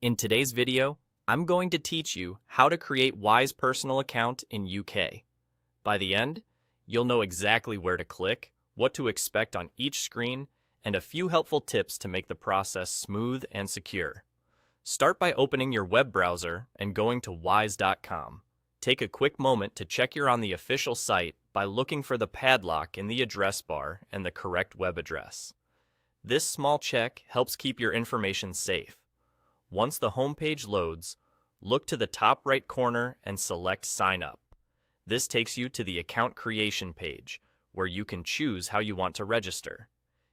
In today's video, I'm going to teach you how to create Wise personal account in UK. By the end, you'll know exactly where to click, what to expect on each screen, and a few helpful tips to make the process smooth and secure. Start by opening your web browser and going to wise.com. Take a quick moment to check you're on the official site by looking for the padlock in the address bar and the correct web address. This small check helps keep your information safe. Once the homepage loads, look to the top right corner and select Sign Up. This takes you to the account creation page, where you can choose how you want to register.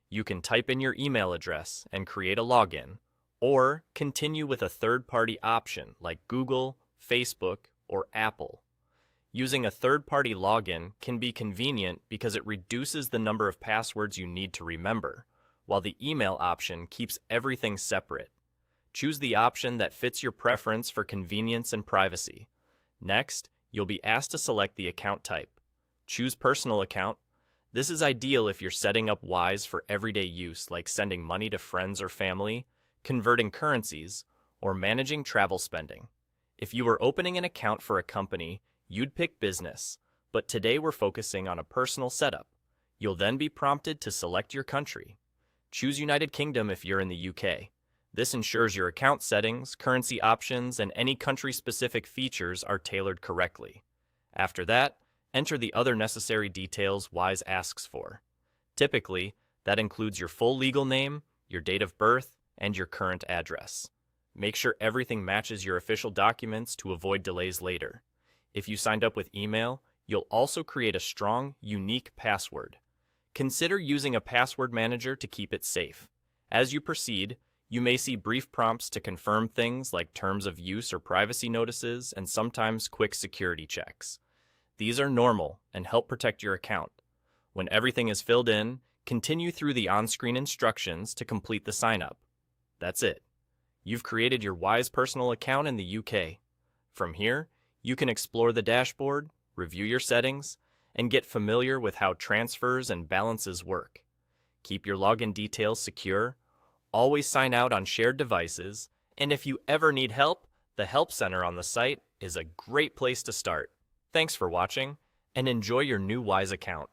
You can type in your email address and create a login, or continue with a third-party option like Google, Facebook, or Apple. Using a third-party login can be convenient because it reduces the number of passwords you need to remember, while the email option keeps everything separate. Choose the option that fits your preference for convenience and privacy. Next, you'll be asked to select the account type. Choose Personal Account. This is ideal if you're setting up Wise for everyday use like sending money to friends or family, converting currencies, or managing travel spending. If you were opening an account for a company, you'd pick Business, but today we're focusing on a personal setup. You'll then be prompted to select your country. Choose United Kingdom if you're in the UK. This ensures your account settings, currency options, and any country-specific features are tailored correctly. After that, enter the other necessary details Wise asks for. Typically, that includes your full legal name, your date of birth, and your current address. Make sure everything matches your official documents to avoid delays later. If you signed up with email, you'll also create a strong, unique password. Consider using a password manager to keep it safe. As you proceed, you may see brief prompts to confirm things like terms of use or privacy notices, and sometimes quick security checks. These are normal and help protect your account. When everything is filled in, continue through the on-screen instructions to complete the sign-up. That's it. You've created your Wise personal account in the UK. From here, you can explore the dashboard, review your settings, and get familiar with how transfers and balances work. Keep your login details secure. Always sign out on shared devices, and if you ever need help, the Help Center on the site is a great place to start. Thanks for watching, and enjoy your new Wise account.